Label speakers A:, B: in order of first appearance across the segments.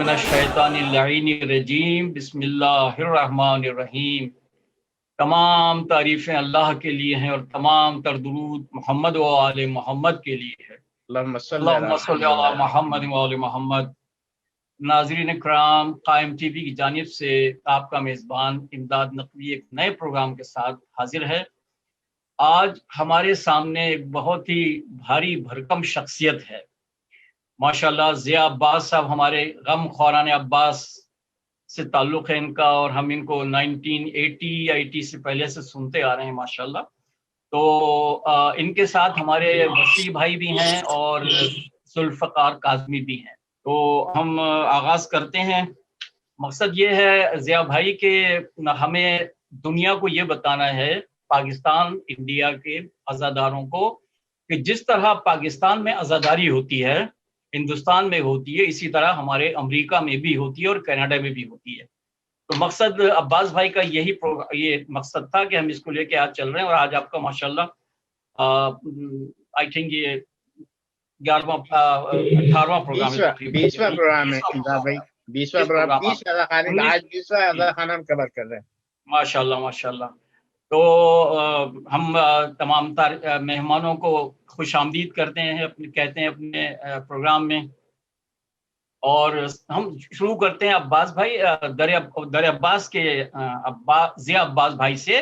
A: من الشیطان اللعین الرجیم بسم اللہ الرحمن الرحیم۔ تمام تعریفیں اللہ کے لیے ہیں اور تمام تر درود محمد و آل محمد کے لیے ہے۔
B: اللہم صلی
A: علی محمد و آل محمد۔ ناظرین کرام، قائم ٹی وی کی جانب سے آپ کا میزبان امداد نقوی ایک نئے پروگرام کے ساتھ حاضر ہے۔ آج ہمارے سامنے ایک بہت ہی بھاری بھرکم شخصیت ہے ماشاءاللہ۔ ضیاء عباس صاحب، ہمارے غم خواران عباس سے تعلق ہے ان کا، اور ہم ان کو 1980 سے پہلے سے سنتے آ رہے ہیں ماشاءاللہ۔ تو ان کے ساتھ ہمارے وسیع بھائی بھی ہیں اور ذوالفقار کاظمی بھی ہیں۔ تو ہم آغاز کرتے ہیں۔ مقصد یہ ہے ضیاء بھائی کہ ہمیں دنیا کو یہ بتانا ہے، پاکستان انڈیا کے عزاداروں کو، کہ جس طرح پاکستان میں عزاداری ہوتی ہے، ہندوستان میں ہوتی ہے، اسی طرح ہمارے امریکہ میں بھی ہوتی ہے اور کینیڈا میں بھی ہوتی ہے۔ تو مقصد عباس بھائی کا یہ مقصد تھا کہ ہم اس کو لے کے آج چل رہے ہیں، اور آج آپ کا ماشاءاللہ آئی تھنک یہ 18واں پروگرام ہے،
B: 20واں پروگرام ہے امداد بھائی، 20واں پروگرام، 20 عزاخانے، آج 20واں عزاخانہ ہم کور کر رہے ہیں
A: ماشاءاللہ ماشاءاللہ۔ تو ہم تمام مہمانوں کو خوش آمدید کرتے ہیں، کہتے ہیں اپنے پروگرام میں، اور ہم شروع کرتے ہیں عباس بھائی در عباس کے ضیاء عباس بھائی سے،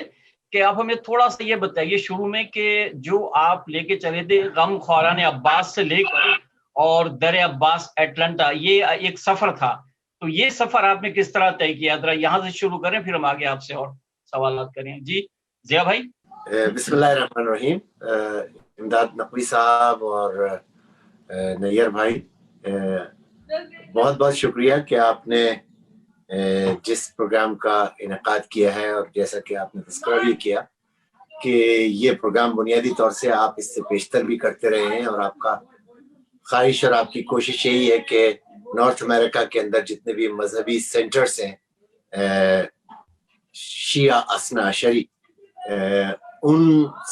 A: کہ آپ ہمیں تھوڑا سا یہ بتائیے شروع میں کہ جو آپ لے کے چلے تھے غم خواران عباس سے لے کر اور در عباس اٹلانٹا، یہ ایک سفر تھا، تو یہ سفر آپ نے کس طرح طے کیا؟ ذرا یہاں سے شروع کریں، پھر ہم آگے آپ سے اور سوالات کریں۔ جی ضیاء بھائی۔
C: بسم اللہ الرحمن الرحیم۔ امداد نقوی صاحب اور نیئر بھائی، بہت بہت شکریہ کہ آپ نے جس پروگرام کا انعقاد کیا ہے، اور جیسا کہ آپ نے تذکرہ بھی کیا کہ یہ پروگرام بنیادی طور سے آپ اس سے پیشتر بھی کرتے رہے ہیں، اور آپ کا خواہش اور آپ کی کوشش یہی ہے کہ نارتھ امریکہ کے اندر جتنے بھی مذہبی سینٹرز ہیں شیعہ اثنا عشری، ان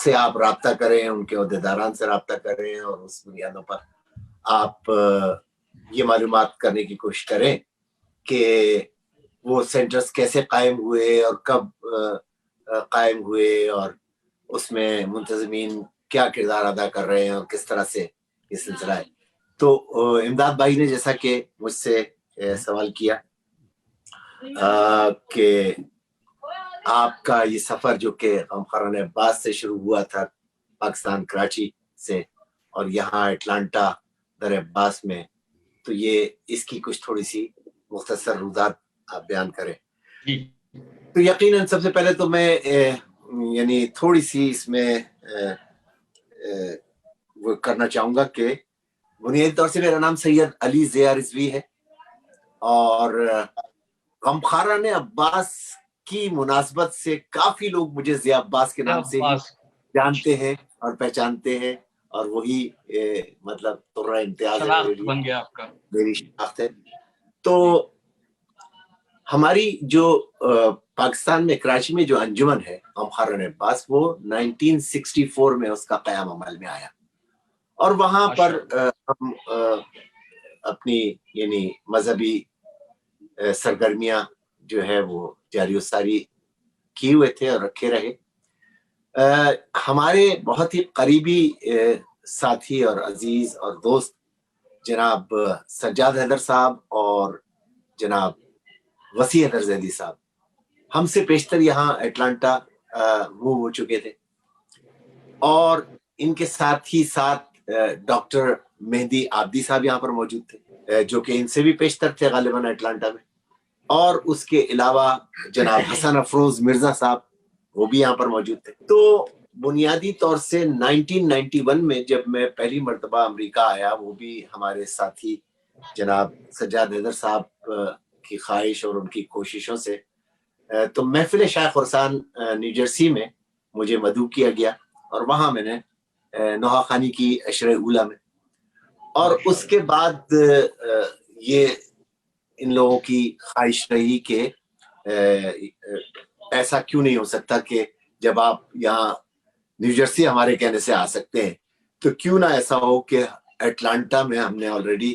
C: سے آپ رابطہ کریں، ان کے عہدیداران سے رابطہ کریں، اور اس بنیادوں پر آپ یہ معلومات کرنے کی کوشش کریں کہ وہ سینٹرز کیسے قائم ہوئے اور کب قائم ہوئے، اور اس میں منتظمین کیا کردار ادا کر رہے ہیں اور کس طرح سے یہ سلسلہ ہے۔ تو امداد بھائی نے جیسا کہ مجھ سے سوال کیا کہ آپ کا یہ سفر جو کہ غم خواران عباس سے شروع ہوا تھا پاکستان کراچی سے، اور یہاں اٹلانٹا در عباس میں، تو یہ اس کی کچھ تھوڑی سی مختصر روزات آپ بیان کریں۔ تو یقیناً سب سے پہلے تو میں یعنی تھوڑی سی اس میں وہ کرنا چاہوں گا کہ بنیادی طور سے میرا نام سید علی ضیاء رضوی ہے، اور غم خواران عباس کی مناسبت سے کافی لوگ مجھے ضیاء عباس کے نام سے ہی جانتے ہیں اور پہچانتے ہیں، اور وہی مطلب طرہ امتیاز ہے، میری شناخت ہے۔ تو ہماری جو پاکستان میں کراچی میں جو انجمن ہے غم خواران عباس، وہ 1964 میں اس کا قیام عمل میں آیا، اور وہاں پر ہم اپنی یعنی مذہبی سرگرمیاں جو ہے وہ جاری و ساری کیے ہوئے تھے اور رکھے رہے۔ ہمارے بہت ہی قریبی ساتھی اور عزیز اور دوست جناب سجاد حیدر صاحب اور جناب وسیع حیدر زیدی صاحب ہم سے پیشتر یہاں اٹلانٹا موو ہو چکے تھے، اور ان کے ساتھ ہی ساتھ ڈاکٹر مہدی عابدی صاحب یہاں پر موجود تھے، جو کہ ان سے بھی پیشتر تھے غالباً اٹلانٹا میں، اور اس کے علاوہ جناب حسن افروز مرزا صاحب وہ بھی یہاں پر موجود تھے۔ تو بنیادی طور سے 1991 میں جب میں پہلی مرتبہ امریکہ آیا، وہ بھی ہمارے ساتھی جناب سجاد حیدر صاحب کی خواہش اور ان کی کوششوں سے، تو محفل شاہ خرسان نیو جرسی میں مجھے مدعو کیا گیا، اور وہاں میں نے نوحہ خوانی کی عشرہ اولیٰ میں، اور اس کے بعد یہ ان لوگوں کی خواہش رہی کہ ایسا کیوں نہیں ہو سکتا کہ جب آپ یہاں نیو جرسی ہمارے کہنے سے آ سکتے ہیں، تو کیوں نہ ایسا ہو کہ اٹلانٹا میں ہم نے آلریڈی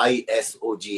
C: ISOG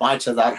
C: 5,000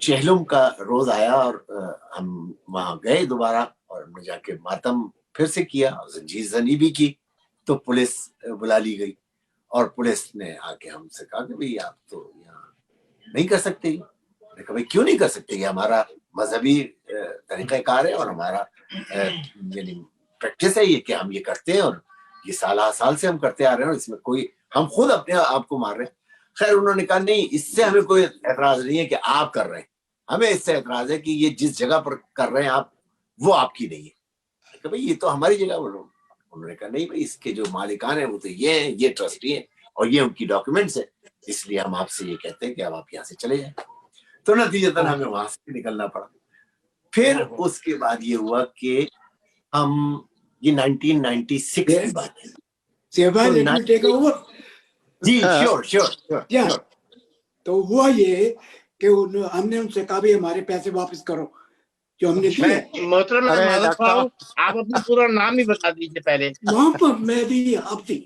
C: چہلم کا روز آیا اور ہم وہاں گئے دوبارہ اور ہم نے جا کے ماتم پھر سے کیا، زنجیر زنی بھی کی، تو پولیس بلا لی گئی اور پولیس نے آ کے ہم سے کہا کہ بھئی آپ تو یہاں نہیں کر سکتے. میں نے کہا بھئی کیوں نہیں کر سکتے؟ یہ ہمارا مذہبی طریقہ کار ہے اور ہمارا یعنی پریکٹس ہے یہ کہ ہم یہ کرتے ہیں اور یہ سالہ سال سے ہم کرتے آ رہے ہیں اور اس میں کوئی ہم خود اپنے آپ کو مار رہے ہیں. خیر انہوں نے کہا نہیں، اس سے ہمیں کوئی اعتراض نہیں ہے کہ آپ کر رہے ہیں، ہمیں اس سے اعتراض ہے کہ یہ جس جگہ پر کر رہے ہیں آپ وہ آپ کی نہیں ہے. کہ بھئی یہ تو ہماری جگہ. انہوں نے کہا نہیں بھئی اس کے جو مالکان ہیں وہ تو یہ ہیں، یہ ٹرسٹی ہیں اور یہ ان کی ڈاکیومنٹس ہیں، اس لیے ہم آپ سے یہ کہتے ہیں کہ اب آپ یہاں سے چلے جائیں. تو نتیجتاً ہمیں وہاں سے نکلنا پڑا. پھر اس کے بعد یہ ہوا کہ ہم یہ 1996 کی بات ہے. جی شیور.
D: تو ہوا یہ کہ ہم نے ان سے کہا بھی ہمارے پیسے واپس کرو جو ہم نے دیے.
B: محترم آپ اپنا پورا نام ہی بتا دیجیے پہلے.
D: محمد مہدی آبدی.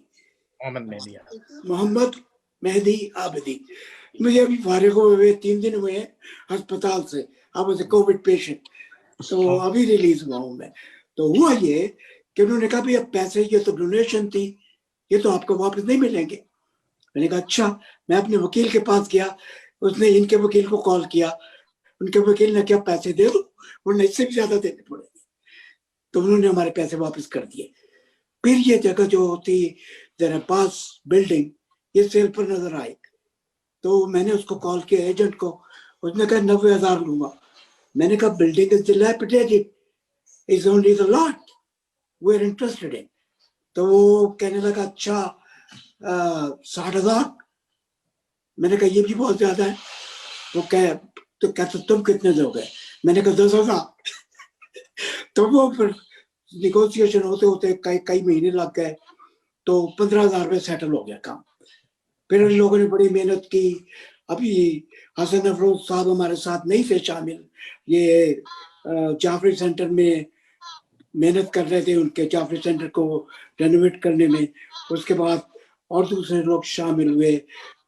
D: محمد مہدی آبدی. مجھے ابھی فارغ ہوئے 3 دن ہوئے ہسپتال سے. اب واز اے کووڈ پیشنٹ، تو ابھی ریلیز ہوا ہوں میں. تو ہوا یہ کہ انہوں نے کہا بھی اب پیسے یہ تو ڈونیشن تھی، یہ تو آپ کو واپس نہیں ملیں گے. میں نے کہا اچھا. میں اپنے وکیل کے پاس گیا، اس نے ان کے وکیل کو کال کیا، ان کے وکیل نے کیا پیسے دے دو، انہوں نے اس سے بھی زیادہ دینے پڑے. تو انہوں نے ہمارے پیسے واپس کر دیے. پھر یہ جگہ جو ہوتی ذرا پاس بلڈنگ یہ سیل پر نظر آئی، تو میں نے اس کو کال کیا ایجنٹ کو. اس نے کہا 90,000 لوں گا. میں نے کہا building is dilapidated, it's only the lot we're interested in. تو وہ کہنے لگا اچھا 60,000. میں نے کہا یہ بھی بہت زیادہ ہے. وہ تو کہتے تم کتنے دو گے؟ میں نے کہا 10,000. تو وہ پھر نیگوسیشن ہوتے ہوتے کئی مہینے لگ گئے، تو 15,000 میں سیٹل ہو گیا کام. پھر ان لوگوں نے بڑی محنت کی. ابھی حسن افروز صاحب ہمارے ساتھ نہیں تھے شامل، یہ جعفری سینٹر میں محنت کر رہے تھے ان کے جعفری سینٹر کو رینوویٹ کرنے میں. اس کے بعد اور دوسرے لوگ شامل ہوئے.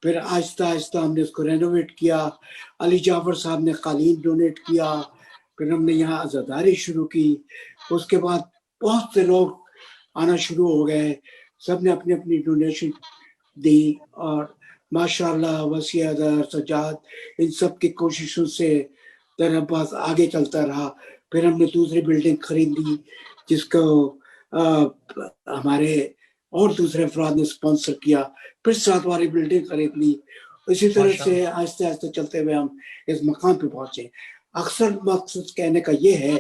D: پھر آہستہ آہستہ ہم نے اس کو رینوویٹ کیا. علی جعفر صاحب نے قالین ڈونیٹ کیا. پھر ہم نے یہاں عزاداری شروع کی. اس کے بعد بہت سے لوگ آنا شروع ہو گئے، سب نے اپنی اپنی ڈونیشن دی، اور ماشاءاللہ وسیع حیدر، سجاد، ان سب کی کوششوں سے در عباس آگے چلتا رہا. پھر ہم نے دوسری بلڈنگ خرید لی جس کو ہمارے اور دوسرے افراد نے اسپانسر کیا. پھر 7 والی بلڈنگ خرید لی. اسی طرح سے آہستہ آہستہ چلتے ہوئے ہم اس مقام پہ پہنچے. اکثر مقصد کہنے کا یہ ہے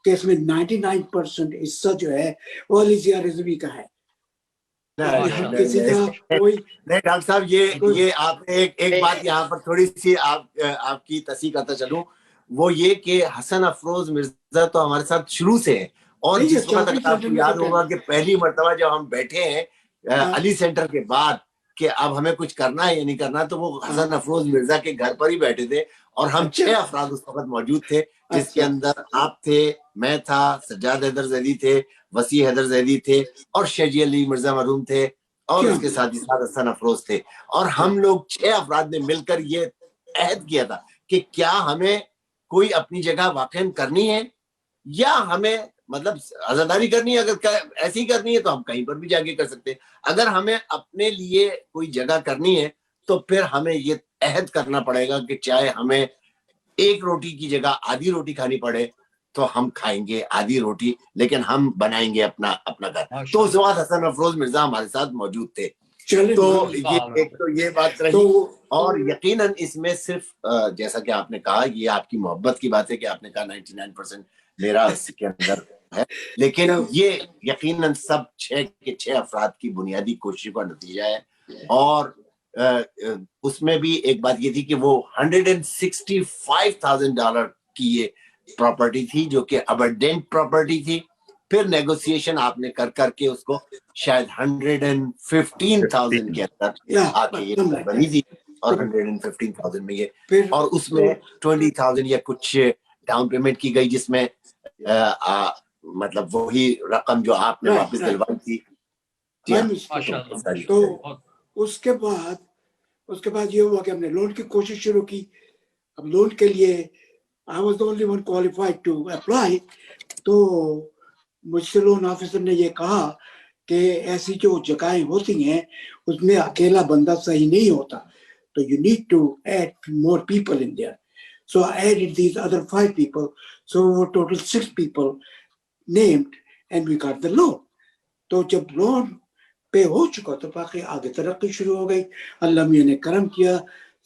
D: کہ اس میں 99% حصہ جو ہے وہ علی ضیاء رضوی کا ہے.
C: نہیں ڈاکٹر صاحب، یہ آپ نے ایک بات یہاں پر تھوڑی سی آپ کی تصحیح کرتا چلوں، وہ یہ کہ حسن افروز مرزا تو ہمارے ساتھ شروع سے ہے. اور جس وقت آپ کو یاد ہوگا کہ پہلی مرتبہ جب ہم بیٹھے ہیں علی سینٹر کے بعد کہ اب ہمیں کچھ کرنا ہے یا نہیں کرنا، تو وہ حسن افروز مرزا کے گھر پر ہی بیٹھے تھے اور ہم 6 افراد اس وقت موجود تھے، جس کے اندر آپ تھے، میں تھا، سجاد حیدر زیدی تھے، وسیع حیدر زیدی تھے، اور شجی علی مرزا مرحوم تھے، اور اس کے ساتھ حسن افروز تھے. اور ہم لوگ 6 افراد نے مل کر یہ عہد کیا تھا کہ کیا ہمیں کوئی اپنی جگہ واقع کرنی ہے یا ہمیں مطلب عزاداری کرنی ہے. اگر ایسی کرنی ہے تو ہم کہیں پر بھی جا کے کر سکتے ہیں. اگر ہمیں اپنے لیے کوئی جگہ کرنی ہے تو پھر ہمیں یہ عہد کرنا پڑے گا کہ چاہے ہمیں 1 روٹی کی جگہ آدھی روٹی کھانی پڑے تو ہم کھائیں گے آدھی روٹی، لیکن ہم بنائیں گے اپنا گھر. تو اس وقت حسن افروز مرزا ہمارے ساتھ موجود تھے. تو یہ بات رہی. اور یقیناً اس میں صرف جیسا کہ آپ نے کہا، یہ آپ کی محبت کی بات ہے کہ آپ نے کہا 99% میرا اس کے اندر ہے، لیکن یہ یقیناً سب 6 کے 6 افراد کی بنیادی کوششوں کا نتیجہ ہے. اور اس میں بھی ایک بات یہ تھی کہ وہ $165,000 کی یہ پراپرٹی تھی جو کہ ابنڈنٹ پراپرٹی تھی. پھر نیگوسیشن آپ نے کر کے اس کو شاید 115,000 کے اندر آ کے یہ بنی تھی، اور 115,000 میں یہ، اور اس میں 20,000 یا کچھ ڈاؤن پیمنٹ کی گئی، جس میں مطلب وہی رقم جو آپ نے واپس دلوائی تھی.
D: تو اس کے بعد یہ ہوا کہ ہم نے لون کی کوشش شروع کی. اب لون کے لیے I was the only one qualified to apply. تو مجھ سے لون آفیسر نے یہ کہا کہ ایسی جو جگہیں ہوتی ہیں اس میں اکیلا بندہ صحیح نہیں ہوتا, تو you need to add more people in there. So I added these other 5 people. So we were total 6 people named and we got the loan. تو جب لون پے ہو چکا تو باقی آگے ترقی شروع ہو گئی. اللہ میاں نے کرم کیا,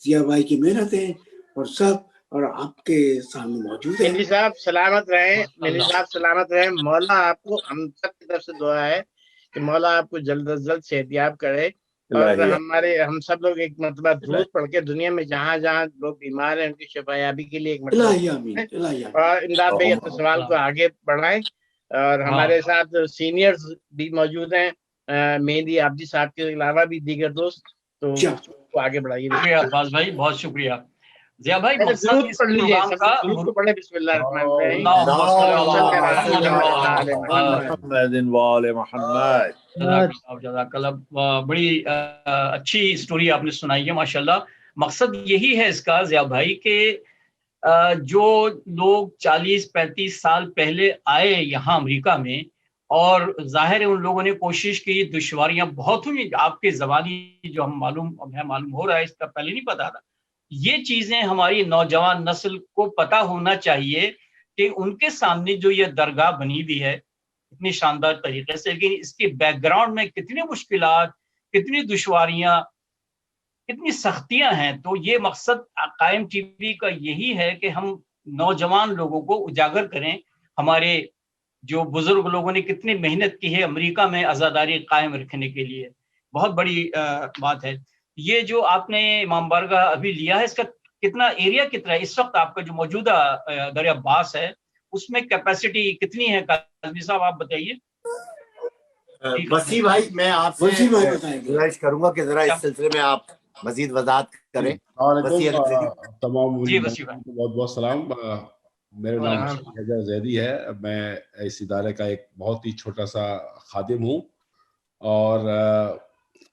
D: ضیاء بھائی کی محنتیں اور سب, اور آپ کے سامنے موجود ہے.
B: ملی صاحب سلامت رہیں, ملی صاحب سلامت رہیں. مولا آپ کو, ہم سب کی طرف سے دعا ہے کہ مولا آپ کو جلد از جلد صحتیاب کرے. اور ہم سب لوگ ایک مرتبہ درود پڑھ کے دنیا میں جہاں جہاں لوگ بیمار ہیں ان کی شفایابی کے لیے ایک مرتبہ اور امداد بھائی اپنے سوال کو آگے بڑھائیں. اور ہمارے ساتھ سینئرز بھی موجود ہیں, مہندی عابدی صاحب کے علاوہ بھی دیگر دوست, تو آگے بڑھائیے.
A: شکریہ عباس بھائی, بہت شکریہ. ضیاء بھائی
B: درود پڑھ لیجیے, درود کو پڑھیں. بسم اللہ الرحمن الرحیم.
A: جزاک اللہ, بڑی اچھی سٹوری آپ نے سنائی ہے ماشاءاللہ. مقصد یہی ہے اس کا ضیاء بھائی کہ جو لوگ 40-35 سال پہلے آئے یہاں امریکہ میں, اور ظاہر ہے ان لوگوں نے کوشش کی, دشواریاں بہت ہوئی. آپ کے زبانی جو ہم معلوم ہو رہا ہے, اس کا پہلے نہیں پتا تھا. یہ چیزیں ہماری نوجوان نسل کو پتا ہونا چاہیے کہ ان کے سامنے جو یہ درگاہ بنی ہوئی ہے اتنی شاندار طریقے سے, لیکن اس کے بیک گراؤنڈ میں کتنی مشکلات, کتنی دشواریاں, کتنی سختیاں ہیں. تو یہ مقصد قائم ٹی وی کا یہی ہے کہ ہم نوجوان لوگوں کو اجاگر کریں. ہمارے جو بزرگ لوگوں نے کتنی محنت کی ہے امریکہ میں آزاداری قائم رکھنے کے لیے, بہت بڑی بات ہے. یہ جو آپ نے امام بارگاہ ابھی لیا ہے, اس کا کتنا ایریا کتنا ہے اس وقت آپ کا جو موجودہ در عباس ہے, اس میں کیپیسٹی کتنی ہے؟ قاضی صاحب آپ بتائیے.
C: وسیع بھائی میں آپ سے گزارش کروں گا کہ ذرا اس سلسلے میں آپ مزید وضاحت کریں.
E: تمام
A: جی وسیع بھائی,
E: بہت بہت سلام. میرا نام حیدر زیدی ہے. میں اس ادارے کا ایک بہت ہی چھوٹا سا خادم ہوں, اور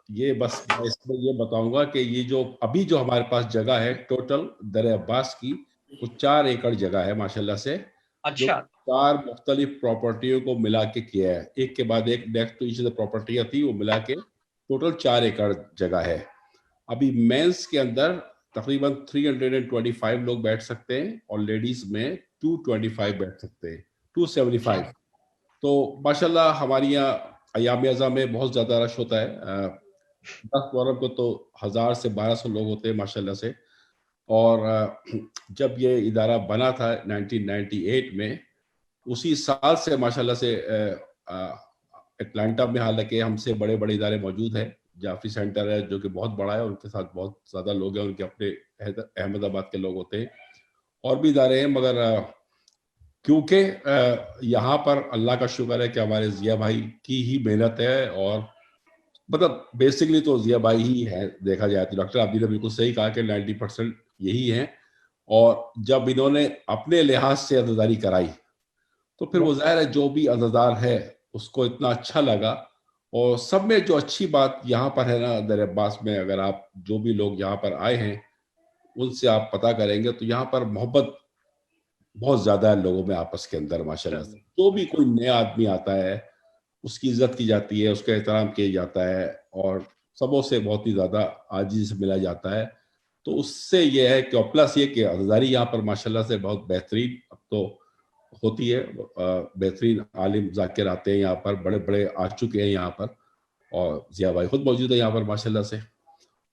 E: یہ بس میں اس میں یہ بتاؤں گا کہ یہ جو ابھی جو ہمارے پاس جگہ ہے ٹوٹل در عباس کی, وہ 4 ایکڑ جگہ ہے ماشاءاللہ سے.
A: اچھا,
E: 4 مختلف پراپرٹیوں کو ملا کے کیا ہے, ایک کے بعد ایک نیکسٹ ٹو ایچ ادر پراپرٹیاں تھی, وہ ملا کے ٹوٹل 4 ایکڑ جگہ ہے. ابھی مینس کے اندر تقریباً 325 لوگ بیٹھ سکتے ہیں, اور لیڈیز میں 225 بیٹھ سکتے ہیں, 275. تو ماشاءاللہ ہماری یہاں ایام ازاں میں بہت زیادہ رش ہوتا ہے. 10 محرم کو تو 1000 سے 1200 لوگ ہوتے ہیں ماشاءاللہ سے. اور جب یہ ادارہ بنا تھا 1998 میں, اسی سال سے ماشاءاللہ سے اٹلانٹا میں حالانکہ ہم سے بڑے بڑے ادارے موجود ہیں, جافی سینٹر ہے جو کہ بہت بڑا ہے, ان کے ساتھ بہت زیادہ لوگ ہیں, ان کے اپنے احمد آباد کے لوگ ہوتے ہیں, اور بھی ادارے ہیں. مگر کیونکہ یہاں پر اللہ کا شکر ہے کہ ہمارے ضیاء بھائی کی ہی محنت ہے, اور مطلب بیسکلی تو ضیاء بھائی ہی ہے دیکھا جائے تو. ڈاکٹر عابدی نے بالکل صحیح کہا کہ 90% یہی ہیں, اور جب انہوں نے اپنے لحاظ سے عزاداری کرائی تو پھر وہ ظاہر ہے جو بھی عزادار ہے اس کو اتنا اچھا لگا. اور سب میں جو اچھی بات یہاں پر ہے نا در عباس میں, اگر آپ جو بھی لوگ یہاں پر آئے ہیں ان سے آپ پتہ کریں گے تو یہاں پر محبت بہت زیادہ ہے لوگوں میں آپس کے اندر ماشاءاللہ سے. جو بھی کوئی نیا آدمی آتا ہے اس کی عزت کی جاتی ہے, اس کا احترام کیا جاتا ہے, اور سبوں سے بہت ہی زیادہ عاجزی سے ملا جاتا ہے. تو اس سے یہ ہے کہ پلس یہ کہ عزاداری یہاں پر ماشاءاللہ سے بہت بہترین اب تو ہوتی ہے. بہترین عالم ذاکر آتے ہیں یہاں پر, بڑے بڑے آ چکے ہیں یہاں پر, اور ضیاء بھائی خود موجود ہے یہاں پر ماشاءاللہ سے.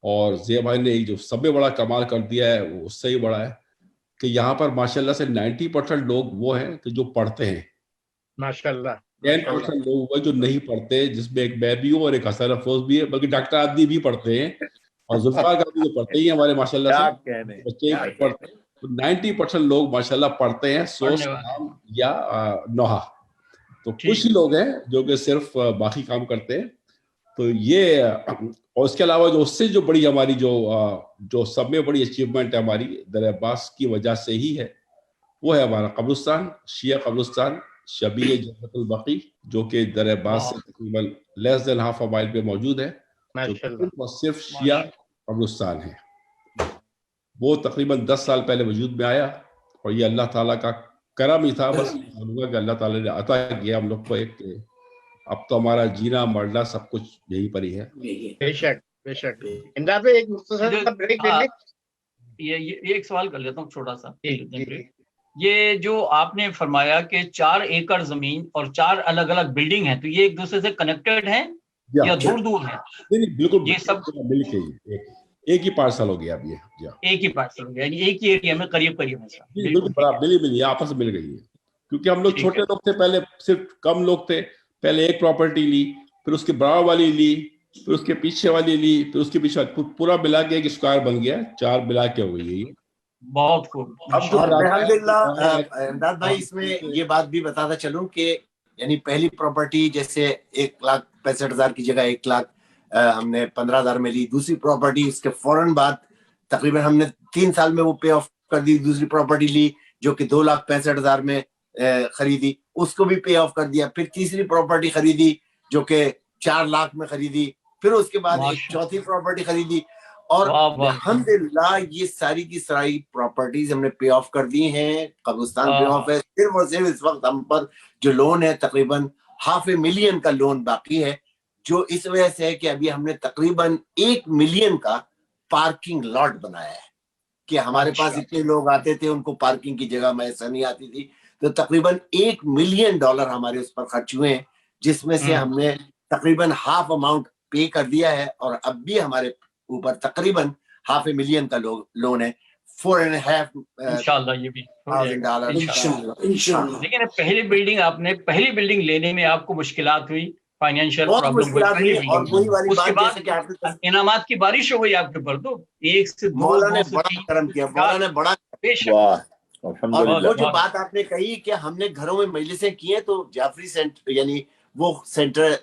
E: اور ضیاء بھائی نے جو سب سے بڑا کمال کر دیا ہے وہ اس سے ہی بڑا ہے کہ یہاں پر ماشاءاللہ سے 90% لوگ وہ ہیں کہ جو پڑھتے ہیں,
B: ماشاءاللہ
E: 10% لوگ وہ جو نہیں پڑھتے, جس میں ایک میں بھی ہوں اور ایک حسن افروز بھی ہے, بلکہ ڈاکٹر عابدی بھی پڑھتے ہیں, اور ذوالفقار قادری تو پڑھتے ہی ہیں ہمارے ماشاءاللہ سے, بچے پڑھتے ہیں. 90% لوگ ماشاءاللہ پڑھتے ہیں, 100 سلام یا نوحہ. تو کچھ ہی لوگ ہیں جو کہ صرف باقی کام کرتے ہیں. تو یہ, اور اس کے علاوہ جو اس سے جو بڑی ہماری جو سب میں بڑی اچیومنٹ ہے ہماری در عباس کی وجہ سے ہی ہے, وہ ہے ہمارا قبرستان, شیعہ قبرستان شبیہ جنت البقیع, جو کہ در عباس سے تقریباً لیس دین ہاف مائل پہ موجود ہے, جو صرف شیعہ قبرستان ہے. وہ تقریباً 10 سال پہلے وجود میں آیا، اور یہ اللہ تعالیٰ کا کرم ہی تھا. بس بولوں گا کہ اللہ تعالیٰ نے عطا کیا ہم لوگ کو ایک، اب تو ہمارا جینا مرنا سب کچھ یہی پر ہی ہے.
B: بے شک بے شک. امداد بھائی ایک مختصر سا بریک لے لیں.
A: یہ ایک سوال کر لیتا ہوں چھوٹا سا. یہ جو آپ نے فرمایا کہ 4 ایکڑ زمین اور 4 الگ الگ بلڈنگ ہیں، تو یہ ایک دوسرے سے کنیکٹڈ ہیں یا دور دور ہیں؟
E: نہیں بالکل،
A: یہ سب
E: مل کے ہی ایک ہی پارسل ہو گیا اب یہ.
A: ایک ہی پارسل ہو گیا، یعنی ایک ہی ایریا میں قریب قریب ہے.
E: بالکل ملی آپس میں مل گئی ہے. کیونکہ ہم لوگ چھوٹے لوگ تھے پہلے، صرف کم لوگ تھے. پہلے ایک پراپرٹی لی، پھر اس کے برابر والی لی، پھر اس کے پیچھے والی لی، پھر اس کے پیچھے پورا ملا کے ایک اسکوائر بن گیا. 4 ملا کے ہو گئی.
A: بہت خوب.
C: الحمدللہ امداد بھائی اس میں یہ بات بھی بتاتا چلوں کہ یعنی پہلی پراپرٹی جیسے 1,65,000 کی جگہ 1,00,000 ہم نے 15,000 میں لی. دوسری پراپرٹی اس کے فوراً بعد تقریباً ہم نے 3 سال میں وہ پے آف کر دی. دوسری پراپرٹی لی جو کہ 2,65,000 میں خریدی، اس کو بھی پے آف کر دیا. پھر تیسری پراپرٹی خریدی جو کہ 4 لاکھ میں خریدی. پھر اس کے بعد ایک چوتھی پراپرٹی خریدی. اور الحمدللہ یہ ساری کی ساری پراپرٹیز ہم نے پے آف کر دی ہیں. قبرستان پے آف ہے. صرف اور صرف اس وقت ہم پر جو لون ہے تقریباً $500,000 کا لون باقی ہے، جو اس وجہ سے ہے کہ ابھی ہم نے تقریباً 1 ملین کا پارکنگ لاٹ بنایا ہے. کہ ہمارے پاس اتنے لوگ آتے تھے، ان کو پارکنگ کی جگہ میسر نہیں آتی تھی، تو تقریباً $1 ملین ہمارے اس پر خرچ ہوئے ہیں، جس میں سے ہم نے تقریباً ہاف اماؤنٹ پے کر دیا ہے. اور اب بھی ہمارے اوپر تقریباً $500,000 کا لون ہے.
A: انشاءاللہ یہ بھی
C: $4,500.
A: لیکن پہلی بلڈنگ لینے میں آپ کو مشکلات ہوئی، فائنینشیل
C: بہت
A: پرابلم
C: مشکلات ہوئی. اور وہی والی
A: اس کے
C: بات جیسے کہ آپ
A: بعد انعامات کی بارش ہو گئی آپ کے اوپر. تو 1 سے 2
C: مولا نے بڑا کرم کیا. مولا نے بڑا اور وہ جو بات آپ نے کہی کہ ہم نے گھروں میں مجلسیں کی ہیں، تو جعفری سینٹر یعنی وہ سینٹر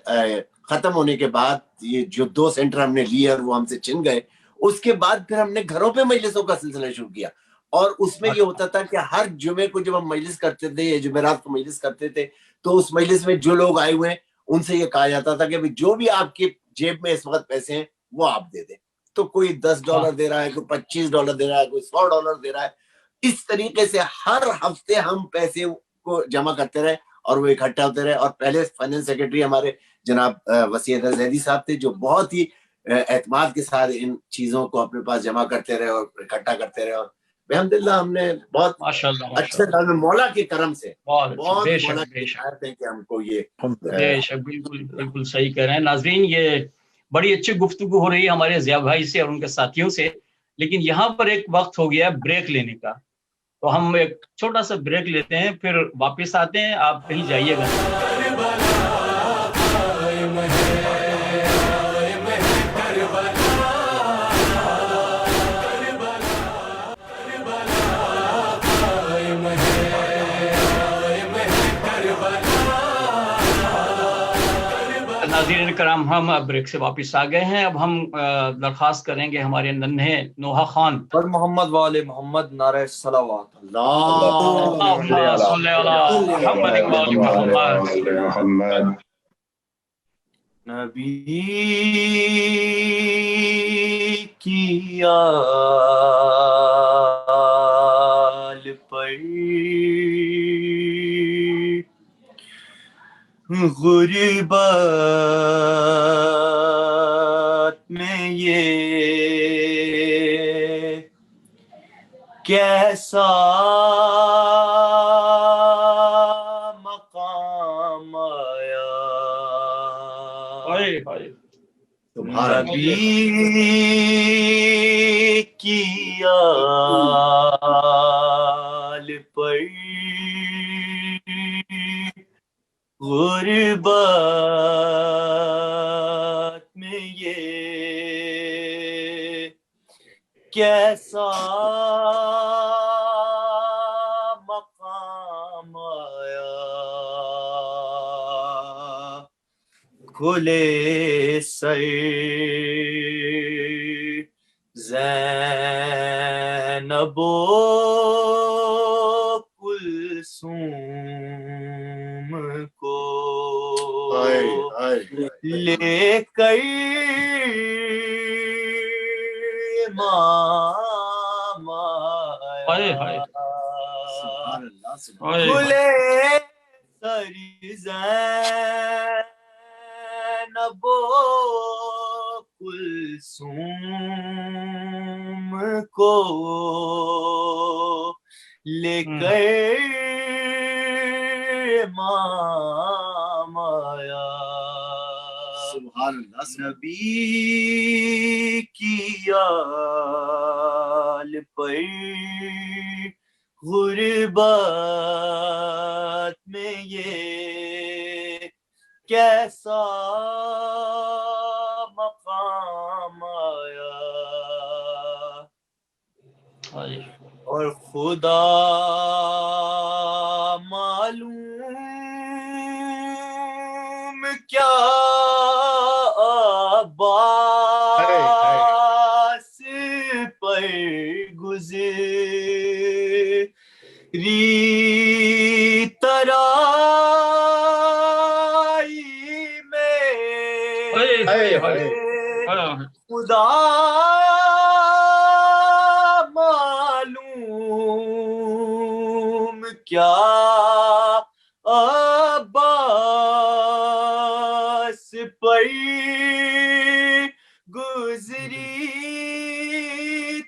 C: ختم ہونے کے بعد یہ جو 2 سینٹر ہم نے لیے اور وہ ہم سے چھن گئے، اس کے بعد پھر ہم نے گھروں پہ مجلسوں کا سلسلہ شروع کیا. اور اس میں یہ ہوتا تھا کہ ہر جمعے کو جب ہم مجلس کرتے تھے یا جمعرات کو مجلس کرتے تھے، تو اس مجلس میں جو لوگ آئے ہوئے ہیں ان سے یہ کہا جاتا تھا کہ جو بھی آپ کی جیب میں اس وقت پیسے ہیں وہ آپ دے دیں. تو کوئی $10 دے رہا ہے، کوئی $25 دے رہا ہے، کوئی $100 دے رہا ہے. اس طریقے سے ہر ہفتے ہم پیسے کو جمع کرتے رہے اور وہ اکٹھا ہوتے رہے. اور پہلے فائنینس سیکرٹری ہمارے جناب وسیع حیدر زیدی صاحب تھے، جو بہت ہی اعتماد کے ساتھ ان چیزوں کو اپنے پاس جمع کرتے رہے اور اکٹھا کرتے رہے. اور الحمدللہ ہم نے بہت اچھے طرح مولا کے کرم سے بہت مولا کی خیر ہے کہ ہم کو یہ
A: بے شک بالکل صحیح کہہ رہے ہیں. ناظرین یہ بڑی اچھی گفتگو ہو رہی ہے ہمارے ضیاء بھائی سے اور ان کے ساتھیوں سے، لیکن یہاں پر ایک وقت ہو گیا بریک لینے کا. تو ہم ایک چھوٹا سا بریک لیتے ہیں، پھر واپس آتے ہیں. آپ کہیں جائیے گا. ناظرین کرام، ہم بریک سے واپس آ گئے ہیں. اب ہم درخواست کریں گے ہمارے ننھے نوحہ خان
F: پر محمد والے محمد نعرہ صلوات.
A: اللہم صلی علی محمد وآل محمد.
F: نبی کی آل پر غربت میں یہ کیسا مقام آیا. نبی کی آل پر غربت میں یہ کیسا مقام آیا. کھلے سر زینب و کلثوم کو لے کر امام
A: ہائے ہائے
C: سبحان اللہ سبحان
A: ہائے
F: کھلے سر زینب و کلثوم کو لے کر امام آیا
C: سبحان اللہ
F: نبی کی آل پر غربت میں یہ کیسا مقام آیا
A: ہائے
F: اور خدا معلوم کیا عباس پر گزری ترائی
A: ہائے ہائے ہائے
F: میں
A: ہائے
F: خدا معلوم کیا عباس پر گزری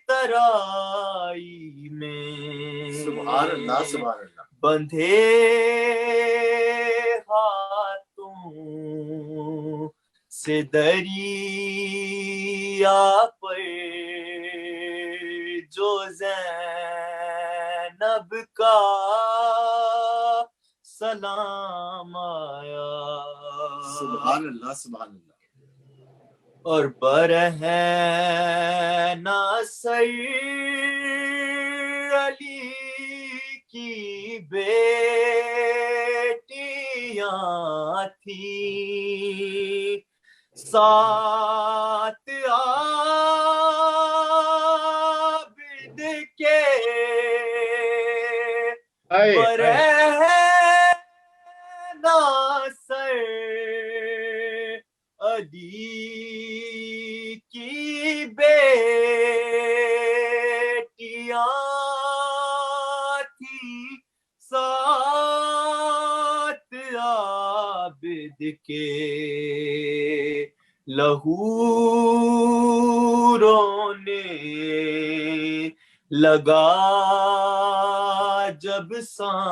F: ترائی میں
C: سبحان اللہ سبحان اللہ
F: بندھے ہاتھوں سے دریا پر جو زینب کا سلام آیا
C: سبحان اللہ سبحان اللہ
F: اور برہنہ سر علی کی بیٹیاں تھیں سات عابد کے برہنہ سر علی کی بیٹیاں تھیں سات عابد کے لہو رونے لگا جب سامنے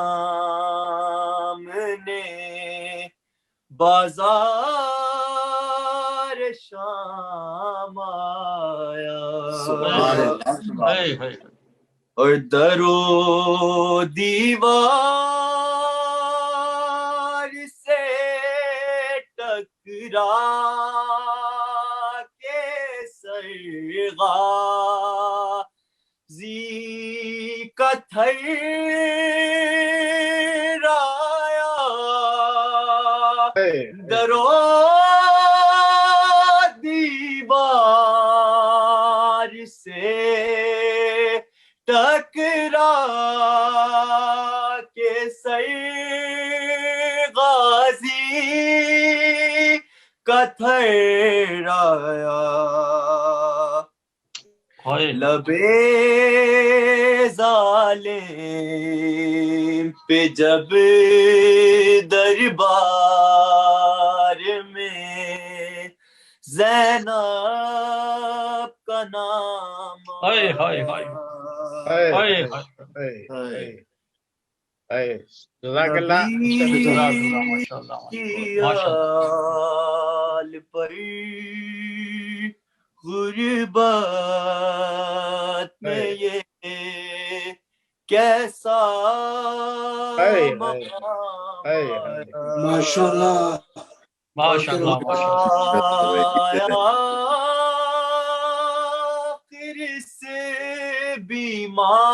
F: بازار شام آیا
C: سبحان اللہ سبحان
A: ہائے ہائے
F: اور در و دیوار سے ٹکرا کے سرغازی کا تھرایا در و دیوار سے ٹکرا کے سرغازی کا تھرایا
A: ہائے
F: لبے ظالم پہ جب دربار میں زینب کا نام
A: ہائے ہائے ہائے ہائے ہائے
B: جزاک اللہ
A: جزاک اللہ ماشاء اللہ ماشاء اللہ
F: آل پر غربت میں یہ کیسا مقام
D: ماشاء اللہ
A: ماشاء اللہ ماشاء اللہ
F: آخر سے بیمار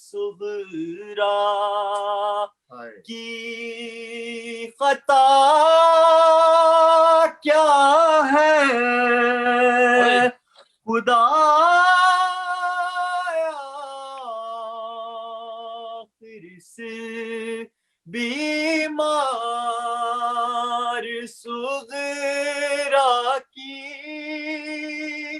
F: صغرا کی خطا کیا ہے خدا آخر سے بیمار صغرا کی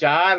B: 4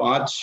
G: 5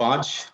G: 5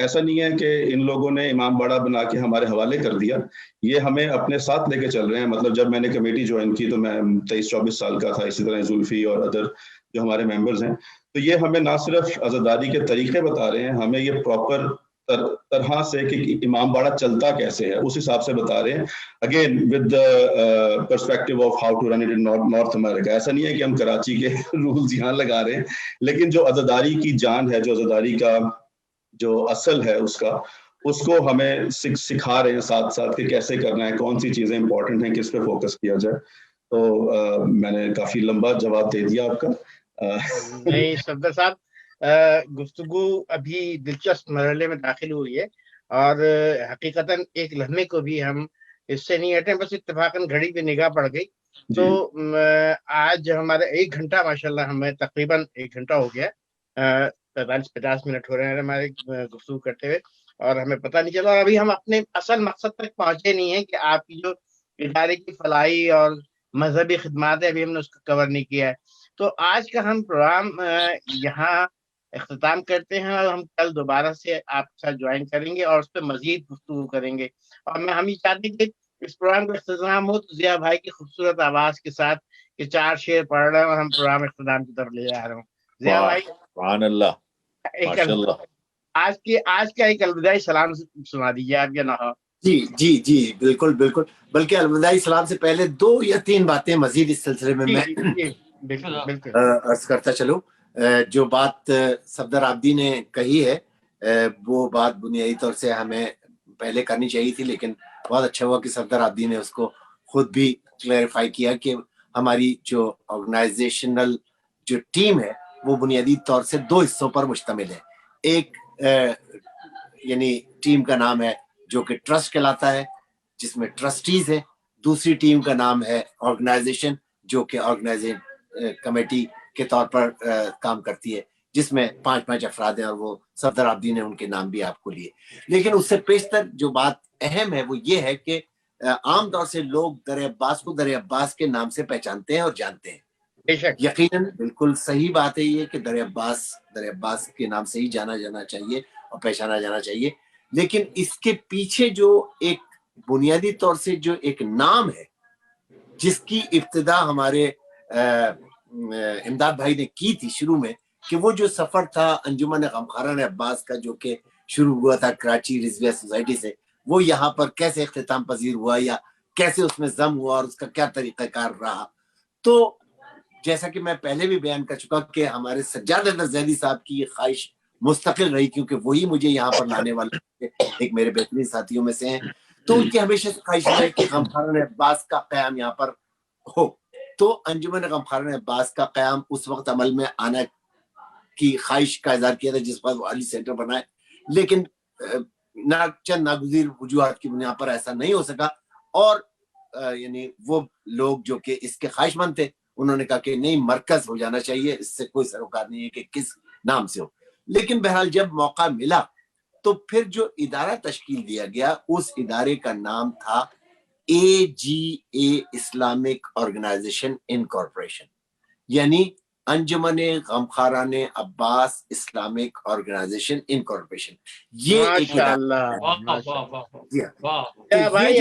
G: ایسا نہیں ہے کہ ان لوگوں نے امام باڑہ بنا کے ہمارے حوالے کر دیا, یہ ہمیں اپنے ساتھ لے کے چل رہے ہیں. مطلب جب میں نے کمیٹی جوائن کی تو میں 23-24 سال کا تھا, اسی طرح زلفی اور ادر جو ہمارے ممبرز ہیں, تو یہ ہمیں نہ صرف عزاداری کے طریقے بتا رہے ہیں, ہمیں یہ پراپر طرح سے کہ امام باڑہ چلتا کیسے ہے اس حساب سے بتا رہے ہیں. Again with perspective of how to run it in North America. ایسا نہیں ہے کہ ہم کراچی کے رولز یہاں لگا رہے ہیں, لیکن جو عزاداری کی جان ہے, جو عزاداری کا جو اصل ہے اس کو ہمیں سکھا رہے ہیں ساتھ ساتھ کہ کیسے کرنا ہے, کون سی چیزیں امپورٹنٹ ہیں, کس پہ فوکس کیا جائے. تو میں نے کافی لمبا جواب دے دیا آپ کا.
B: نہیں صفدر صاحب, گفتگو ابھی دلچسپ مرحلے میں داخل ہوئی ہے, اور حقیقتاً ایک لمحے کو بھی ہم اس سے نہیں ہٹے, بس اتفاقاً گھڑی پہ نگاہ پڑ گئی. تو آج ہمارا 1 گھنٹہ ماشاءاللہ ہمیں تقریباً 1 گھنٹہ ہو گیا, 45-50 منٹ ہو رہے ہیں ہمارے گفتگو کرتے ہوئے, اور ہمیں پتہ نہیں چلا. اور ابھی ہم اپنے اصل مقصد تک پہنچے نہیں ہیں کہ آپ کی جو ادارے کی فلاحی اور مذہبی خدمات ہے, ابھی ہم نے اس کو کور نہیں کیا ہے. تو آج کا ہم پروگرام یہاں اختتام کرتے ہیں, اور ہم کل دوبارہ سے آپ کے ساتھ جوائن کریں گے اور اس پہ مزید گفتگو کریں گے. اور ہم یہ چاہتے ہیں کہ اس پروگرام کا اختتام ہو تو ضیاء بھائی کی خوبصورت آواز کے ساتھ کہ 4 شعر پڑھ رہے ہیں اور ہم پروگرام اختتام کی طرف لے جا رہے ہوں. ضیاء بھائی
H: سبحان اللہ, ماشاءاللہ.
B: آج کا ایک الوداعی سلام سنا دیجیے آپ یا نہ.
C: جی بالکل بالکل. بلکہ الوداعی سلام سے پہلے 2 یا 3 باتیں مزید اس سلسلے میں
B: بالکل
C: عرض کرتا چلوں. جو بات صفدر عابدی نے کہی ہے وہ بات بنیادی طور سے ہمیں پہلے کرنی چاہیے تھی, لیکن بہت اچھا ہوا کہ صفدر عابدی نے اس کو خود بھی کلیریفائی کیا کہ ہماری جو آرگنائزیشنل جو ٹیم ہے وہ بنیادی طور سے 2 حصوں پر مشتمل ہے. ایک یعنی ٹیم کا نام ہے جو کہ ٹرسٹ کہلاتا ہے, جس میں ٹرسٹیز ہیں. دوسری ٹیم کا نام ہے آرگنائزیشن, جو کہ آرگنائزنگ کمیٹی کے طور پر کام کرتی ہے, جس میں 5 افراد ہیں, اور وہ صفدر عابدی نے ان کے نام بھی آپ کو لیے. لیکن اس سے پیشتر جو بات اہم ہے وہ یہ ہے کہ عام طور سے لوگ در عباس کو در عباس کے نام سے پہچانتے ہیں اور جانتے ہیں. یقیناً بالکل صحیح بات ہے یہ کہ در عباس کے نام سے ہی جانا جانا چاہیے اور پہچانا جانا چاہیے. لیکن اس کے پیچھے جو ایک بنیادی طور سے جو ایک نام ہے جس کی ابتدا ہمارے امداد بھائی نے کی تھی شروع میں, کہ وہ جو سفر تھا انجمن غمخواران عباس کا جو کہ شروع ہوا تھا کراچی رضویہ سوسائٹی سے, وہ یہاں پر کیسے اختتام پذیر ہوا یا کیسے اس میں ضم ہوا اور اس کا کیا طریقہ کار رہا. تو جیسا کہ میں پہلے بھی بیان کر چکا کہ ہمارے سجاد حیدر زیدی صاحب کی یہ خواہش مستقل رہی, کیونکہ وہی مجھے یہاں پر لانے والے ایک میرے بہترین ساتھیوں میں سے ہیں. تو ان کی ہمیشہ سے خواہش رہی کہ غمخواران عباس کا قیام یہاں پر ہو. تو انجمن غمخواران عباس کا قیام اس وقت عمل میں آنا کی خواہش کا اظہار کیا تھا جس پر وہ علی سینٹر بنائے, لیکن چند ناگزیر وجوہات کی بنیاد پر ایسا نہیں ہو سکا. اور یعنی وہ لوگ جو کہ اس کے خواہش مند تھے انہوں نے کہا کہ نہیں, مرکز ہو جانا چاہیے, اس سے کوئی سروکار نہیں ہے کہ کس نام سے ہو. لیکن بہرحال جب موقع ملا تو پھر جو ادارہ تشکیل دیا گیا اس ادارے کا نام تھا AGA اسلامک آرگنائزیشن انکارپوریشن, یعنی انجمن غمخواران عباس اسلامک آرگنائزیشن انکارپوریشن. یہ ایک
B: بھائی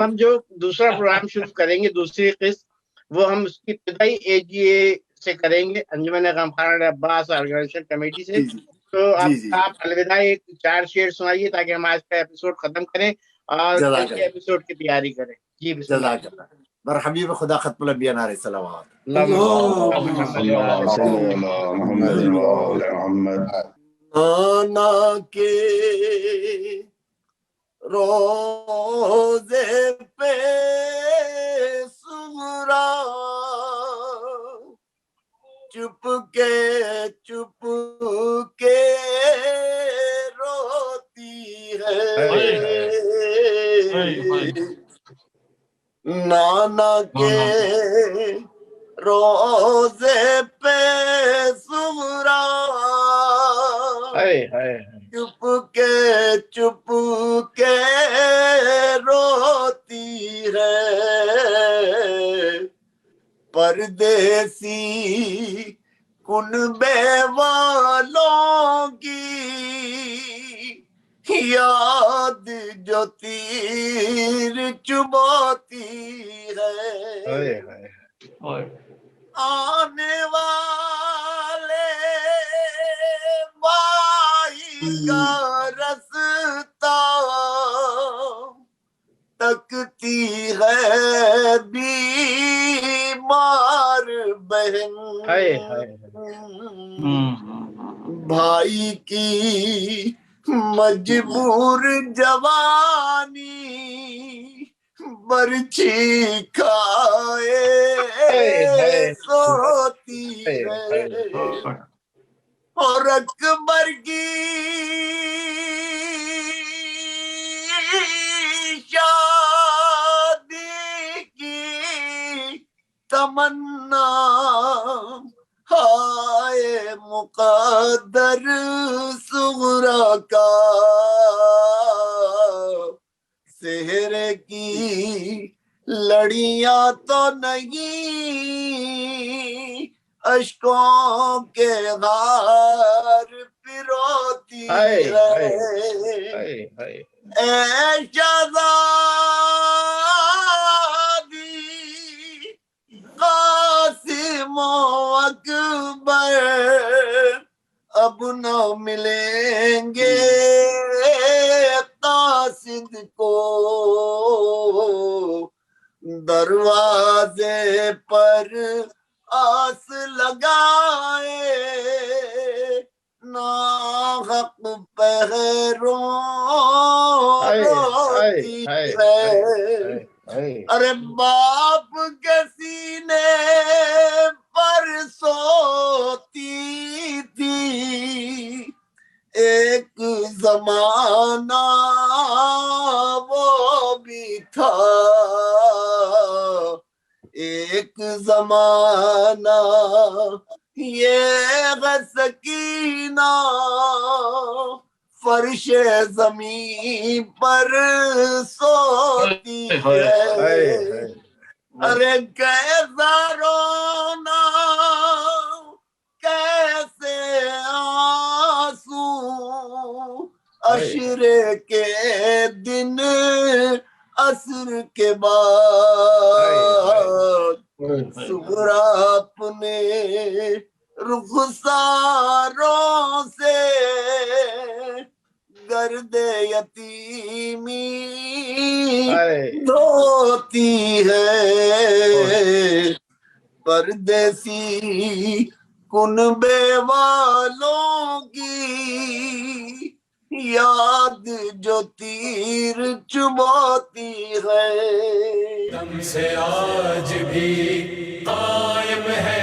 B: ہم جو دوسرا پروگرام شروع کریں گے, دوسری قسط, وہ ہم اس کی ابتدائی AGA سے کریں گے, انجمن غمخواران عباس آرگنائزیشن کمیٹی سے. تو آپ الوداع 4 شعر سنائیے تاکہ ہم آج کا ایپیسوڈ ختم کریں اور ایپیسوڈ کی تیاری کریں. جی بسم اللہ.
C: مرحبا خدا ختم الانبیاء علیہ السلام. نانا کے روزے پہ سغرا چپ کے روتی ہے, نانا کے روزے پہ سغرا چپ کے روتی ہے, پردیسی کنبے والوں کی
F: یاد جو تیر چبھاتی ہے
A: اور
F: آنے والے بائی کا رستہ تکتی ہے بیمار بہن بھائی کی مجبور جوانی برچھی کھائے سوتی ہے اور اکبر کی شادی کی تمنا ہائے مقدر صغرا کا سحر کی لڑیاں تو نہیں اشکوں کے غار پروتی ہے اے شہزادی قاسم و اکبر اب نہ ملیں گے قاصد کو دروازے پر آس لگائے ناحق پہروں روتی ہے ارے باپ کے سینے پر سوتی تھی ایک زمانہ وہ بھی تھا ایک زمانہ یہ ہے سکینہ فرش زمین پر سوتی ہے ارے کیسا رونا کیسے آنسو عشرے کے دن عصر کے بعد صغرا اپنے رخساروں سے گرد یتیمی دھوتی ہے پردیسی کنبے والوں کی یاد جو تیر چبھاتی ہے
I: دم سے آج بھی قائم ہے